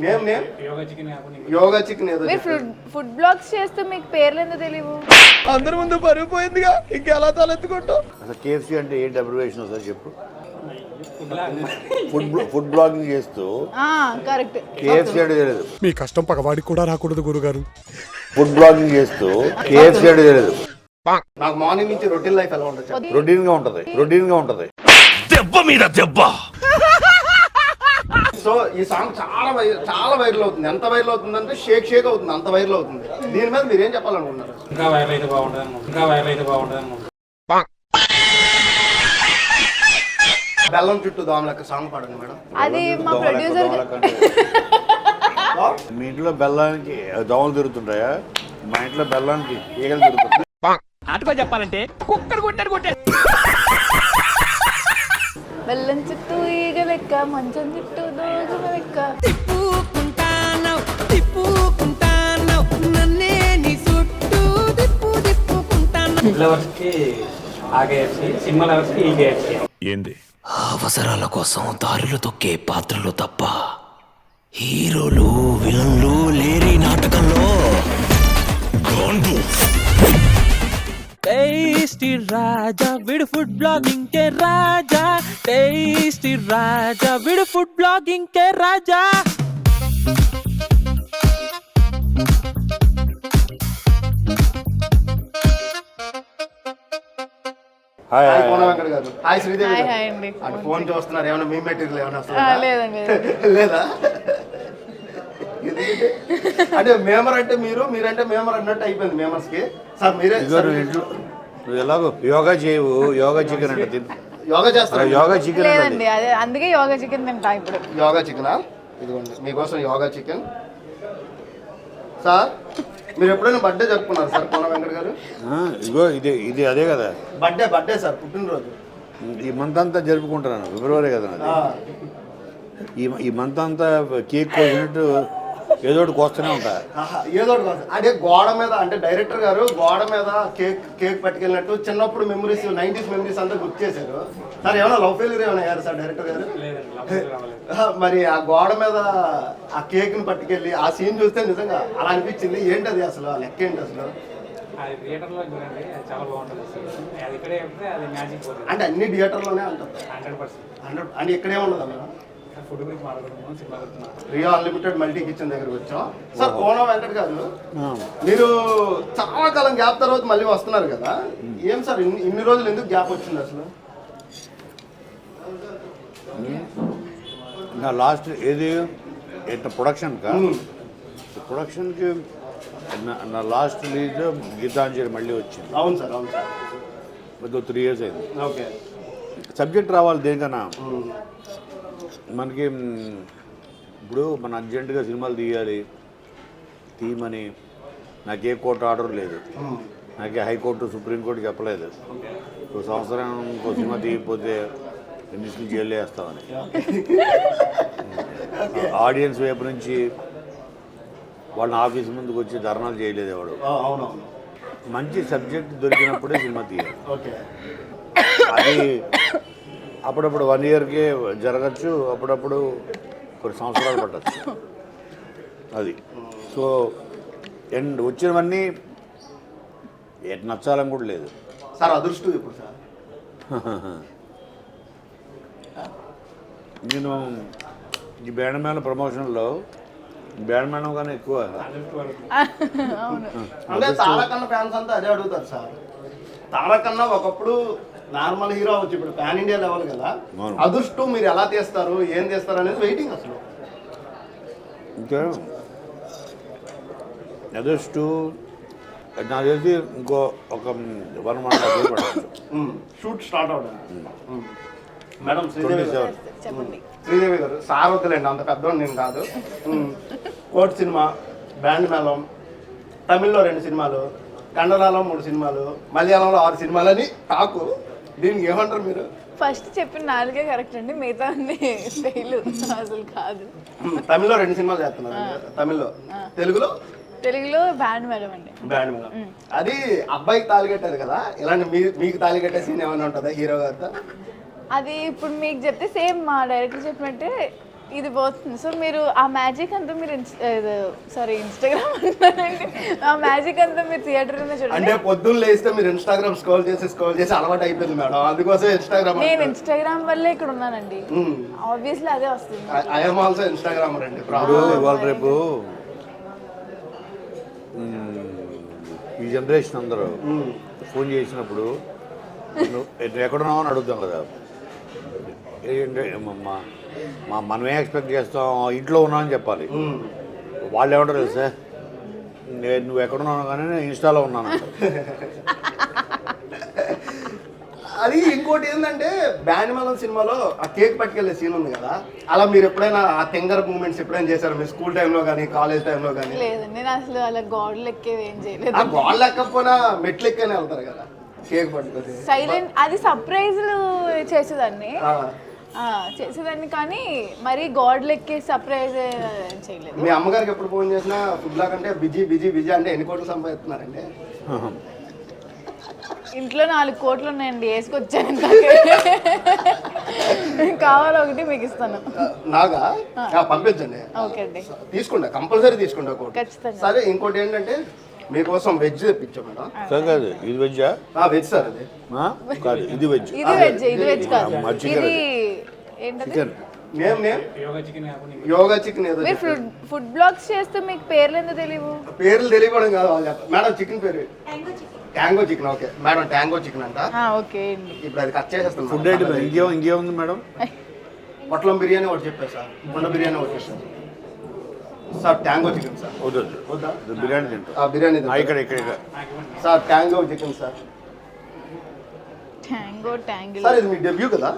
Yoga chicken ఏదో food blogs చేస్తూ మీకు పేర్లు ఎందుకు తెలియవు? అందరి ముందు పరిగిపోయిందిగా ఇంకెలా తలెత్తుకుంటావు? అసలు కేఎఫ్సీ అంటే ఏంటి అబ్రివేషన్ ఒకసారి చెప్పు. ఫుడ్ బ్లాగింగ్ చేస్తూ కరెక్ట్. కేఎఫ్సీ అంటే తెలియదు. మీ కష్టం పగవాడికి కూడా రాకూడదు గురుగారు. ఫుడ్ బ్లాగింగ్ చేస్తూ కేఎఫ్సీ అంటే తెలియదు. నాకు మార్నింగ్ నుంచి రొటీన్ లైఫ్ ఎలా ఉంటుంది? రొటీన్ గా ఉంటది. దెబ్బ మీద దెబ్బ. సో ఈ సాంగ్ చాలా వైరల్ అవుతుంది. ఎంత వైరల్ అవుతుంది అంటే షేక్ అవుతుంది, అంత వైరల్ అవుతుంది. దీని మీద మీరేం చెప్పాలనుకుంటున్నారు? ఇంకా వైరల్ అయితే బాగుంటుంది. బెల్లం చుట్టూ దోమలక్క సాంగ్ పాడండి మేడం. అది మా ప్రొడ్యూసర్. మీ ఇంట్లో బెల్లానికి దోమలు తిరుగుతుంటాయా? మా ఇంట్లో బెల్లానికి ఈగలు తిరుగుతుంటాయి. అటుగా చెప్పాలంటే కుక్కర్ కొట్టారు. బెల్లం చుట్టూ ఈగ లెక్క, మంచం చుట్టూ దోగ లెక్క. ఏంది అవసరాల కోసం దారులు తొక్కే పాత్రలు తప్ప హీరోలు విలన్లు లేరి నాటకంలో. టేస్టీ రాజా విడు ఫుడ్ బ్లాగింగ్ కే రాజా. టేస్టీ రాజా విడు ఫుడ్ బ్లాగింగ్ కే రాజా. హాయ్ హాయ్ కోన వెంకట గారు. హాయ్ శ్రీదేవి గారు. హాయ్ అండి. అంటే ఫోన్ చూస్తున్నారు, ఏమైనా మీ మెటీరియల్ ఏమైనా లేదండి. లేదా? అంటే మేమర్ అంటే మీరంటే మేమర్ అన్నట్టు అయిపోయింది మేమర్స్ కి. సార్ మీరే నువ్వు ఎలాగో యోగా చేయవు, యోగా చికెన్ అంటే తిను. యోగా చేస్తారా? యోగా చికెన్ లేదండి, అదే అందుకే యోగా చికెన్ తింటా ఇప్పుడు. యోగా చికెనా? ఇదిగోండి మీకోసం యోగా చికెన్. సార్ మీరు ఎప్పుడైనా బర్త్డే జరుపుకున్నారు సార్ కోన వెంకట గారు? ఇదిగో ఇది అదే కదా బర్త్డే సార్, పుట్టినరోజు. ఈ మంత్ అంతా జరుపుకుంటున్నాను. ఫిబ్రవరి కదా నాది. ఈ మంత్ అంతా కేక్ కోసినట్టు ఏదో ఒకటి కోస్తూనే ఉంటా. ఏదో ఒకటి కోస్తా అంటే గోడ మీద, అంటే డైరెక్టర్ గారు గోడ మీద కేక్ పట్టుకెళ్ళినట్టు చిన్నప్పుడు మెమరీస్, 90s మెమరీస్ అంతా గుర్తు చేశారు. సార్ ఏమైనా లవ్ ఫెయిల్యూర్ ఏమైనా అయ్యారు సార్ డైరెక్టర్ గారు? మరి ఆ గోడ మీద ఆ కేక్ ని పట్టుకెళ్ళి ఆ సీన్ చూస్తే నిజంగా అలా అనిపించింది. ఏంటది అసలు ఆ లెక్క ఏంటి అసలు? అంటే అన్ని థియేటర్లోనే అంటారు 100%. అంటే ఇక్కడే ఉండదా madam? Rio unlimited multi kitchen దగ్గరకు వచ్చాం. సార్ కోన వెంకట గారు, మీరు చాలా కాలం గ్యాప్ తర్వాత మళ్ళీ వస్తున్నారు కదా, ఏం సార్ ఇన్ని రోజులు ఎందుకు గ్యాప్ వచ్చింది అసలు? నా లాస్ట్ ఏది ప్రొడక్షన్కి నా లాస్ట్ రిలీజ్ గీతాంజలి మళ్ళీ వచ్చింది. అవును సార్, అవును సార్. 3 years అయింది. ఓకే. సబ్జెక్ట్ రావాలి దేనికన్నా. మనకి ఇప్పుడు మన అర్జెంటుగా సినిమాలు తీయమని నాకే కోర్టు ఆర్డర్ లేదు, నాకే హైకోర్టు సుప్రీంకోర్టు చెప్పలేదు. సంవత్సరం ఇంకో సినిమా తీయకపోతే ఎన్నిటిని జైలు వేస్తామని. ఆడియన్స్ వైపు నుంచి వాళ్ళని ఆఫీస్ ముందుకు వచ్చి ధర్నాలు చేయలేదు ఎవడు. మంచి సబ్జెక్ట్ దొరికినప్పుడే సినిమా తీయాలి. అది అప్పుడప్పుడు 1 yearకే జరగచ్చు, అప్పుడప్పుడు కొన్ని సంవత్సరాలు పట్టచ్చు. అది సో వచ్చినవన్నీ నచ్చాలని కూడా లేదు సార్. అదృష్టం ఇప్పుడు సార్. నేను ఈ బ్యాండ్ ప్రమోషన్లో బ్యాండ్ మేడం కానీ ఎక్కువ. అంటే తారకన్న ఫ్యాన్స్ అంతా అదే అడుగుతారు సార్. తారకన్న ఒకప్పుడు నార్మల్ హీరో వచ్చి ఇప్పుడు పాన్ ఇండియా లెవెల్ కదా. అదృష్టం మీరు ఎలా తీస్తారు, ఏం తీస్తారు అనేది వెయిటింగ్ అసలు. ఇంకా అదృష్టం నాకు తెలిసి ఇంకో ఒక 1 month పడవచ్చు షూట్ స్టార్ట్ అవడానికి. మేడం చెప్పండి. శ్రీదేవి గారు, సార్ వద్దులేండి, అంత పెద్దవాడు నేను కాదు. కోర్ట్ సినిమా, బ్యాండ్ మేళం, తమిళ్లో 2 సినిమాలు, కన్నడలో 3 సినిమాలు, మలయాళంలో 6 సినిమాలు అని టాకు. దీనికి ఏమంటారు మీరు? ఫస్ట్ చెప్పిన 4 కరెక్ట్ అండి, మిగతా స్టైల్ అసలు కాదు. తమిళ్లో 2 సినిమాలు చేస్తున్నారు. తమిళ్లో. తెలుగులో బ్యాండ్ మేడం అండి. బ్యాండ్ మేడం అది అబ్బాయికి తాళి కట్టారు కదా, ఇలాంటి మీకు తాళి కట్టే సీన్ ఏమైనా ఉంటుందా హీరో గారితో? అది ఇప్పుడు మీకు చెప్తే సేమ్ మా డైరెక్టర్ చెప్పినట్టే ఇది పోతుంది. సో మీరు ఆ మ్యాజిక్ అంతా మీరు ఇన్స్టాగ్రామ్ అంటారండి, ఆ మ్యాజిక్ అంతా మీరు థియేటర్ అంటే చూడండి. పొద్దున్న లేస్తే మీరు ఇన్స్టాగ్రామ్ స్క్రోల్ చేసి అలవాటు అయిపోయింది మేడం, అందుకోసం ఇన్స్టాగ్రామ్. నేను ఇన్స్టాగ్రామ్ వల్లే ఇక్కడ ఉన్నానండి, ఆబ్వియస్లీ అదే వస్తుంది. ఐఎమ్ ఆల్సో ఇన్స్టాగ్రామ్ అండి. ఇప్పుడు ఇవాళ రేపు ఈ జనరేషన్ అందరూ ఫోన్ చేసినప్పుడు నువ్వు ఎక్కడున్నావు అని అడుగుతాం కదా. ఏంటంటే మనమే ఎక్స్పెక్ట్ చేస్తాం, ఇంట్లో ఉన్నామని చెప్పాలి. వాళ్ళు ఏమంటారు తెలుసా, నువ్వు ఎక్కడున్నావు కానీ నేను ఇన్స్టాలో ఉన్నాను. అది ఇంకోటి ఏంటంటే బ్యానిమలం సినిమాలో ఆ కేక్ పట్టుకెళ్ళే సీన్ ఉంది కదా, అలా మీరు ఎప్పుడైనా ఆ తెంగర్ మూమెంట్స్ ఎప్పుడైనా చేశారు మీ స్కూల్ టైంలో కానీ కాలేజ్ టైంలో కానీ? లేదండి, నేను అసలు అలా గోడలు ఎక్కేవి ఏం చేయలేదు. ఆ గోడ ఎక్కకపోయినా మెట్లు ఎక్కనే వెళ్తారు కదా కేక్ పట్టుకొని. సైలెంట్, అది సర్ప్రైజ్లు చేసేదాన్ని, చేసేదాన్ని కానీ మరి గోడలు ఎక్కి సర్ప్రైజ్ చేయలేదు. మీ అమ్మగారికి ఎప్పుడు ఫోన్ చేసినా ఫుడ్ లాగా అంటే బిజీ బిజీ బిజీ అంటే ఎన్ని కోట్లు సంపాదిస్తున్నారండి? ఇంట్లో 4 కోట్లు ఉన్నాయండి, వేసుకొచ్చాను. కావాలి ఒకటి మీకు ఇస్తాను. నాగా పంపించండి, ఓకే అండి, తీసుకుంటా, కంపల్సరీ తీసుకుంటా కోటి. ఖచ్చితంగా. సరే ఇంకోటి ఏంటంటే మీకోసం వెజ్ తెప్పించాం మేడం. సార్ కాదు ఇది వెజ్జా? వెజ్ సార్ అది కాదు, ఇది వెజ్. ఇది వెజ్ కాదు, ఇది ఏంటది? చికెన్. యోగా చికెన్ ఏదో మీరు ఫుడ్ బ్లాగ్స్ చేస్తే మీకు పేర్లు ఎందుకు తెలియవు? పేర్లు తెలియకూడదు కాదు వాళ్ళు చెప్పారు మేడం. చికెన్ పేరు tango chicken. Okay madam, tango chicken అంట. ఓకే అండి, ఇప్పుడు అది కట్ చేసేస్తాం. ఫుడ్ ఐటమ్ ఇంకేముంది మేడం? పొట్లం బిర్యానీ ఒకటి చెప్పారు సార్, కుండ బిర్యానీ ఒకటి చెప్పారు సార్. Tango chicken sir. వద్దు వద్దా? బిర్యానీ తింటా. బిర్యానీ ఇక్కడ ఇక్కడ sir. Tango chicken sir. Tangle sir ఇది మీ డెబ్యూ కదా?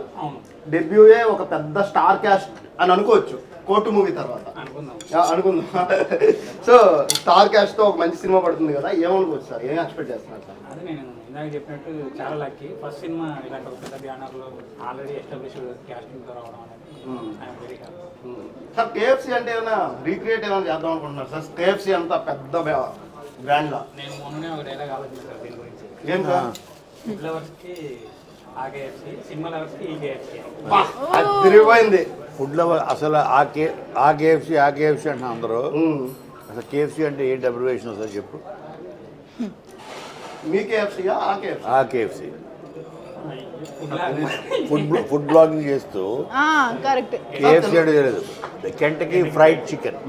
డెబ్యూయే ఒక పెద్ద స్టార్ క్యాస్ట్ అని అనుకోవచ్చు కోర్టు మూవీ తర్వాత అనుకుందాం. సో స్టార్ క్యాస్ట్ తో ఒక మంచి సినిమా పడుతుంది కదా, ఏమనుకోవచ్చు సార్? ఏం ఎక్స్పెక్ట్ చేస్తున్నారు సార్? అదే నేను ఇందాక చెప్పినట్టు చాలా లక్కీ. ఫస్ట్ సినిమా ఇలాంటి ఒక పెద్ద బ్యానర్లో ఆల్రెడీ ఎస్టాబ్లిష్ క్యాస్టింగ్తో రావడం అనేది I'm very happy. Sir KFC అంటే ఏమైనా రీక్రియేట్ ఏమైనా చేద్దాం అనుకుంటున్నారు సార్? కేఎఫ్సీ అంత పెద్ద బ్రాండ్ లా. నేను మొన్ననే ఒక డైలాగ్ ఆలోచించాను దీని గురించి. ఏం సార్? ఫుడ్ లవర్స్కి ఆ కేఎఫ్సీ, సినిమా లవర్స్కి ఈ కేఎఫ్సీ. తిరిగిపోయింది ఫుడ్ లవర్. అసలు ఆ కేఎఫ్సీ అంటున్నా అందరూ. అసలు కేఎఫ్సీ అంటే ఏంటి అబ్రివేషన్ సార్ చెప్పు? మీ కేఎఫ్సీగా ఆ కేఎఫ్సీ ఫుడ్ బ్లాగింగ్ చేస్తూ కరెక్ట్. కేఎఫ్సీ అంటే తెలియదు, Kentucky fried chicken.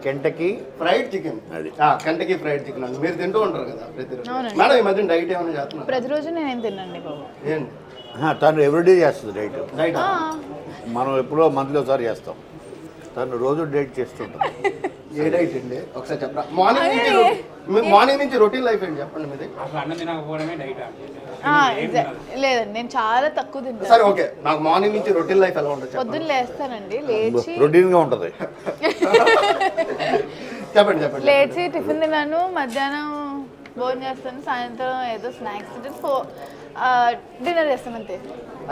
Kentucky fried chicken, అది కెంటకీ ఫ్రైడ్ చికెన్ అండి. మీరు తింటూ ఉంటారు కదా ప్రతిరోజు అవునండి. మేడం? ఈ మధ్య డైట్ ఏమైనా చేస్తున్నారు? ప్రతిరోజు నేనేం తినండి బాబు. ఏంటి తను ఎవ్రీడే చేస్తుంది డైట్. డైట్? మనం ఎప్పుడో మంత్లీ ఒకసారి చేస్తాం, తను రోజు డైట్ చేస్తుంటాం. ఏ డైట్ అండి ఒకసారి చెప్పరా? మార్నింగ్ నుంచి రొటీన్ లైఫ్ ఏంటి చెప్పండి మీది? అసలు అన్నం తినకపోవడమే డైట్. లేదండి, నేను చాలా తక్కువ తింటాను. సరే ఓకే, నాకు మార్నింగ్ నుంచి రొటీన్ లైఫ్ ఎలా ఉంటుంది చెప్పండి? పొద్దున్న లేస్తానండి, లేచి రొటీన్ గా ఉంటది. చెప్పండి. లేచి టిఫిన్ తిన్నాను, మధ్యాహ్నం భోజనం చేస్తాను, సాయంత్రం ఏదో స్నాక్స్ తింటాను, డిన్నర్ చేస్తాను అంతే.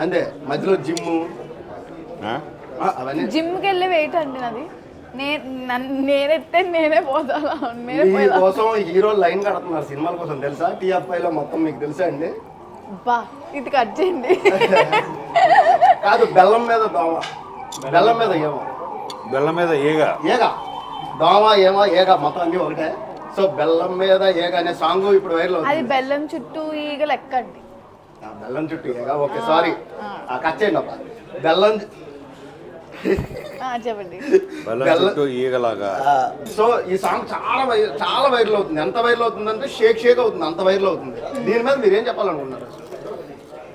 అంతే? మధ్యలో జిమ్ అవన్నీ? జిమ్కి వెళ్ళి వెయిట్ అండి నాది. నేనెత్తే నేనే పోతాను. కోసం హీరో లైన్ కడుతున్నారు సినిమాల కోసం తెలుసా? టీఎఫ్ఐలో మొత్తం మీకు తెలుసా అండి? బా ఇది కట్ చేయండి. కాదు, బెల్లం మీద దోమ, బెల్లం మీద ఏమో, బెల్లం మీద ఏగా దోమ ఏమో ఏగా మొత్తం అన్ని ఒకటే. సో బెల్లం మీద ఏగా అనే సాంగ్ ఇప్పుడు వైరల్ అది అవుతుంది. బెల్లం చుట్టూ ఈగ లెక్క అండి. బెల్లం చుట్టూ ఏగా. ఓకే సారీ, కట్ చేయండి అబ్బా. బెల్లం చెప్పండి. బెల్లం చుట్టూ ఈగలాగా. సో ఈ సాంగ్ చాలా వైరల్ అవుతుంది. ఎంత వైరల్ అవుతుంది అంటే షేక్ అవుతుంది, అంత వైరల్ అవుతుంది. దీని మీద మీరు ఏం చెప్పాలనుకుంటున్నారు?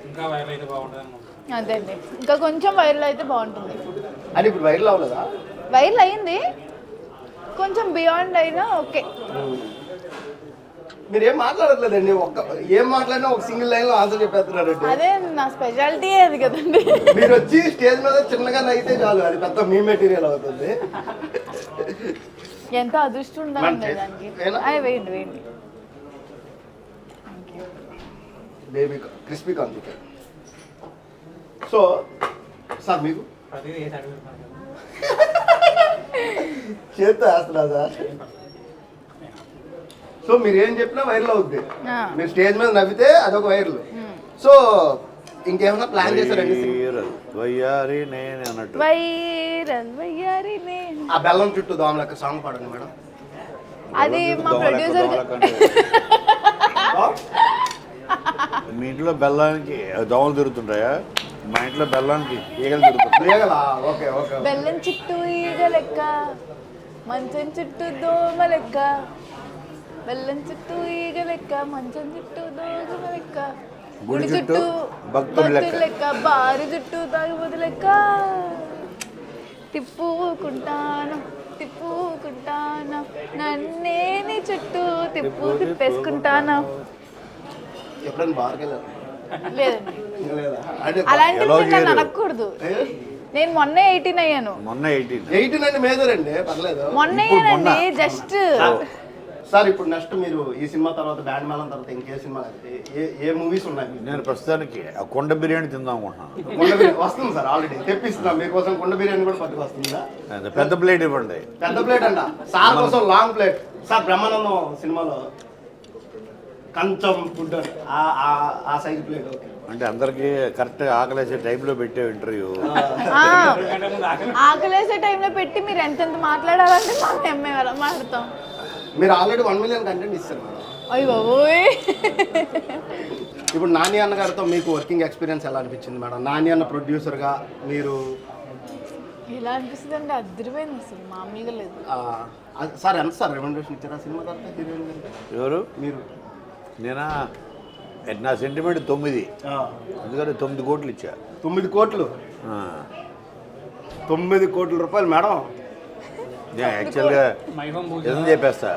ఇంకా వైరల్ అయితే బాగుంటుంది అనుకుంటున్నాను. అదే అండి, ఇంకా కొంచెం వైరల్ అయితే బాగుంటుంది. అని ఇప్పుడు వైరల్ అవ్వలేదా? వైరల్ అయింది, కొంచెం బియాండ్ అయినా ఓకే. మీరు ఏం మాట్లాడట్లేదండి, ఏం మాట్లాడినా ఒక సింగిల్ లైన్ లో ఆన్సర్ చెప్పేస్తున్నారు. అదే నా స్పెషాలిటీ అది కదండి. మీరు వచ్చి స్టేజ్ మీద చిన్నగా నవ్వితే చాలు, అది పెద్ద మీ మెటీరియల్ అవుతుంది. ఎంత అదృష్టం ఉండాలండి దానికి. వేయండి baby crispy corn chicken. So sir మీకు ప్రతిదీ ఏ సర్టిఫికేట్ చేత్తో వేస్తున్నా సార్. సో మీరు ఏం చెప్పినా వైరల్ అవుద్ది. మీరు స్టేజ్ మీద నవ్వితే అదొక వైరల్. సో ఇంకేమైనా ప్లాన్ చేశారండి వయ్యారి నేను అన్నట్టు వైరల్ వయ్యారి నేను. ఆ బెల్లం చుట్టూ దోమలకి సాంగ్ పాడండి మేడం. అది మా ప్రొడ్యూసర్ మీ ఇంట్లో బెల్లానికి దోమలు తిరుగుతుంటాయా? మా ఇంట్లో బెల్లానికి ఈగలు తిరుగుతుంటాయి. లేగలా? Okay okay. బెల్లం చుట్టూ ఈగ లెక్క, మంచం చుట్టూ దోమ లెక్క, బెల్లం చుట్టూ ఈగ లెక్క, మంచం చుట్టూ దోమ లెక్క, గుడి చుట్టూ భక్తుడు లెక్క, బారి చుట్టూ తాగిపోతు లెక్క, తిప్పుకుంటాను తిప్పుకుంటాను, నన్నే నీ చుట్టూ తిప్పేసుకుంటాను. ఎప్పుడైనా బార్కి వెళ్ళారు? లేదండి, లేదా? అంటే అలాంటి ఎలా నన్ను చేయరు? అనకూడదు. నేను మొన్న 18 అయ్యాను. మొన్న 18 18 అండి మేజరండి, పర్లేదు. మొన్న అయ్యానండి జస్ట్. సార్ ఇప్పుడు నెక్స్ట్ మీరు ఈ సినిమా తర్వాత బ్యాండ్ మేళం తర్వాత ఇంకే సినిమా ఏ మూవీస్ ఉన్నాయి మీకు? నేను ప్రస్తుతానికి ఆ కొండ బిర్యానీ తిందాం అనుకుంటున్నాను. కుండ బిర్యానీ వస్తుంది సార్, ఆల్రెడీ తెప్పిస్తున్నాం మీకోసం. కుండ బిర్యానీ కూడా పట్టుకు వస్తుందా? అది పెద్ద ప్లేట్ ఇవ్వండి. పెద్ద ప్లేట్ అంట సార్ కోసం, లాంగ్ ప్లేట్. సార్ బ్రహ్మానందం సినిమాలో కొంచెం ఫుడ్ ఆ సైజ్ ప్లేట్. ఓకే అంటే అందరికి కరెక్ట్ ఆకలేసే టైంలో పెట్టే ఇంటర్వ్యూ. ఆకలేసే టైంలో పెట్టి మీరు ఎంతెంత మాట్లాడాలంటే మేము ఎలా మాట్లాడతాం? మీరు ఆల్రెడీ 1 మిలియన్ కంటెంట్ ఇస్తారు మేడం. అయ్యి బాబోయ్. ఇప్పుడు నాని అన్న గారితో మీకు వర్కింగ్ ఎక్స్పీరియన్స్ ఎలా అనిపించింది మేడం? నాని అన్న ప్రొడ్యూసర్గా మీరు ఎలా అనిపిస్తుంది అంటే అద్దరిపోయింది, అసలు మామూలుగా లేదు. సార్ ఎంత సార్ రెమ్యునరేషన్ ఇచ్చారా సినిమా తర్వాత హీరోయిన్ గారికి? ఎవరు? మీరు. నేనా నా సెంటిమెంట్ 9, ఎందుకంటే 9 కోట్లు ఇచ్చా. 9 కోట్లు? 9 కోట్ల రూపాయలు మేడం. నేను యాక్చువల్గా మైహోమ్ పూజ నిజం చెప్పేస్తా,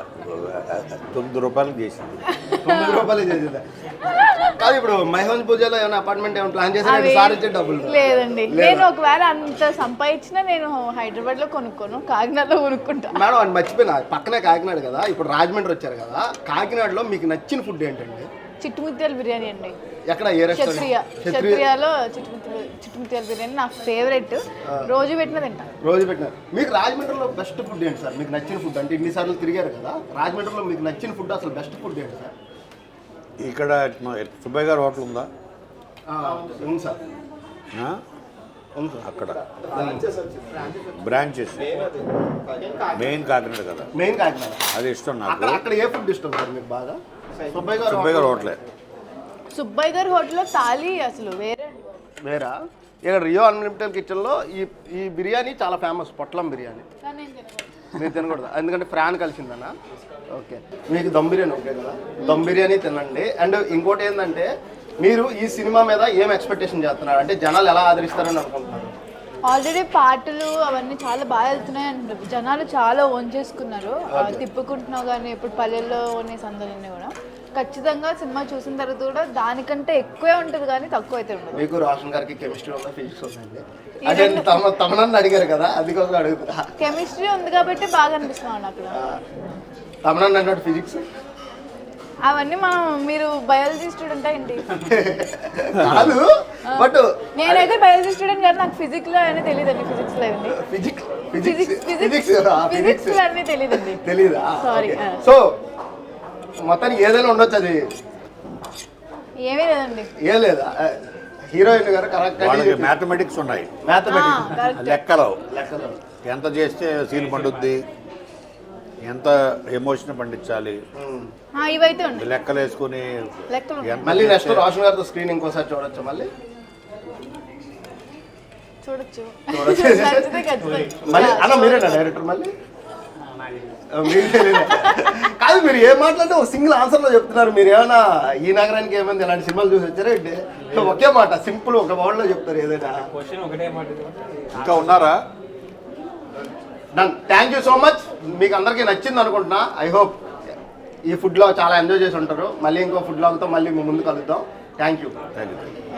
9 రూపాయలకు చేసింది. 9 రూపాయలు చేసేదా? కాదు ఇప్పుడు మైహోన్ పూజలో ఏమైనా అపార్ట్మెంట్ ఏమైనా ప్లాన్ చేశారు? సార్ ఇచ్చే డబ్బులు లేదండి. నేను ఒకవేళ అంత సంపాదించినా నేను హైదరాబాద్ లో కొనుక్కోను, కాకినాడలో కొనుక్కుంటా. మేడం అని మర్చిపోయినా, పక్కనే కాకినాడ కదా, ఇప్పుడు రాజమండ్రి వచ్చారు కదా, కాకినాడలో మీకు నచ్చిన ఫుడ్ ఏంటండి? చిట్టుముత్యాల బిర్యానీ అండి. ఎక్కడ? ఏ రెస్టారెంట్? క్షత్రియాలో చిట్టుముత్యాల బిర్యానీ నా ఫేవరెట్. రోజు పెట్టిన తింటా. రోజు పెట్టినారు. మీకు రాజమండ్రిలో బెస్ట్ ఫుడ్ ఏంటి సార్? మీకు నచ్చిన ఫుడ్ అంటే ఇన్నిసార్లు తిరిగారు కదా, రాజమండ్రిలో మీకు నచ్చిన ఫుడ్ అసలు బెస్ట్ ఫుడ్ ఏంటి సార్? ఇక్కడ సుబ్బయ్య గారు హోటల్ ఉందా? ఉంది సార్. ఉంది సార్. అక్కడ బ్రాంచెస్ మెయిన్ కాకినాడ కదా. మెయిన్ కాకినాడ. అది ఇష్టం నాకు. అక్కడ ఏ ఫుడ్ ఇష్టం సార్ మీకు బాగా? సుబ్బయ్య గారు హోటలే. సుబ్బయ్య గారి హోటల్లో థాలీ అసలు వేరా? ఇక్కడ రియో అన్లిమిటెడ్ కిచెన్లో ఈ బిర్యానీ చాలా ఫేమస్, పొట్లం బిర్యానీ. మీరు తినకూడదు ఎందుకంటే ఫ్రాన్ కలిసిందన్నా. ఓకే, మీకు దమ్ బిర్యానీ ఓకే కదా, దమ్ బిర్యానీ తినండి. అండ్ ఇంకోటి ఏంటంటే మీరు ఈ సినిమా మీద ఏం ఎక్స్పెక్టేషన్ చేస్తున్నారు? అంటే జనాలు ఎలా ఆదరిస్తారని అనుకుంటున్నారు? ఆల్రెడీ పాటలు అవన్నీ చాలా బాగా వెళ్తున్నాయి అంటారు, జనాలు చాలా ఓన్ చేసుకున్నారు. తిప్పుకుంటున్నావు కానీ ఇప్పుడు పల్లెల్లో ఉన్న సందర్భాన్ని కూడా ఖచ్చితంగా సినిమా చూసిన తర్వాత కూడా దానికంటే ఎక్కువే ఉంటుంది కానీ తక్కువ అయితే ఉండదు. మీకు రోషన్ గారికి కెమిస్ట్రీ ఉందా, ఫిజిక్స్ ఉందండి? అదే తమనన్ను అడిగారు కదా, అది కోసం అడుగుతా. కెమిస్ట్రీ ఉంది కాబట్టి బాగా అనిపిస్తున్నాను అక్కడ. తమనన్ను అన్నట్టు ఫిజిక్స్ అవన్నీ మీరు బయాలజీ స్టూడెంట్ ఏంటి? కాదు, బట్ నేనైతే బయాలజీ స్టూడెంట్ కానీ నాకు ఫిజిక్స్ లో అన్నీ తెలియదండి. ఫిజిక్స్ లో అండి, ఫిజిక్స్ లో అన్నీ తెలియదండి. తెలీదా? సారీ. సో మొత్తానికి ఏదైనా ఉండొచ్చు, అది ఏమీ లేదండి. ఏం లేదా? హీరోయిన్ గారు వాళ్ళకి మ్యాథమెటిక్స్ ఉన్నాయి, మ్యాథమెటిక్స్ లెక్కలు. లెక్కలు ఎంత చేస్తే సీన్ పండుద్ది, ఎంత ఎమోషన్ పండించాలి, ఇవైతే ఉంటాయి లెక్కలు వేసుకుని. లెక్కలు మళ్ళీ నెక్స్ట్ రోషన్ గారితో స్క్రీన్ ఇంకోసారి చూడొచ్చు, మళ్ళీ చూడొచ్చు. మళ్ళీ అన్న మీరేనా డైరెక్టర్? మళ్ళీ మీరు కాదు, మీరు ఏం మాట్లాడితే ఒక సింగిల్ ఆన్సర్లో చెప్తున్నారు. మీరు ఏమైనా ఈ నగరానికి ఏమైంది ఇలాంటి సినిమాలు చూసి వచ్చారా ఏంటి? ఒకే మాట సింపుల్ ఒక వర్డ్లో చెప్తారు ఏదైనా. క్వశ్చన్ ఒకటే మాట. ఇంకా ఉన్నారా? Done. Thank you so much. మీకు అందరికీ నచ్చింది అనుకుంటున్నా. ఐ హోప్ ఈ ఫుడ్లో చాలా ఎంజాయ్ చేసి ఉంటారు. మళ్ళీ ఇంకో ఫుడ్ లాగ్తో మళ్ళీ ముందు కలుద్దాం. Thank you.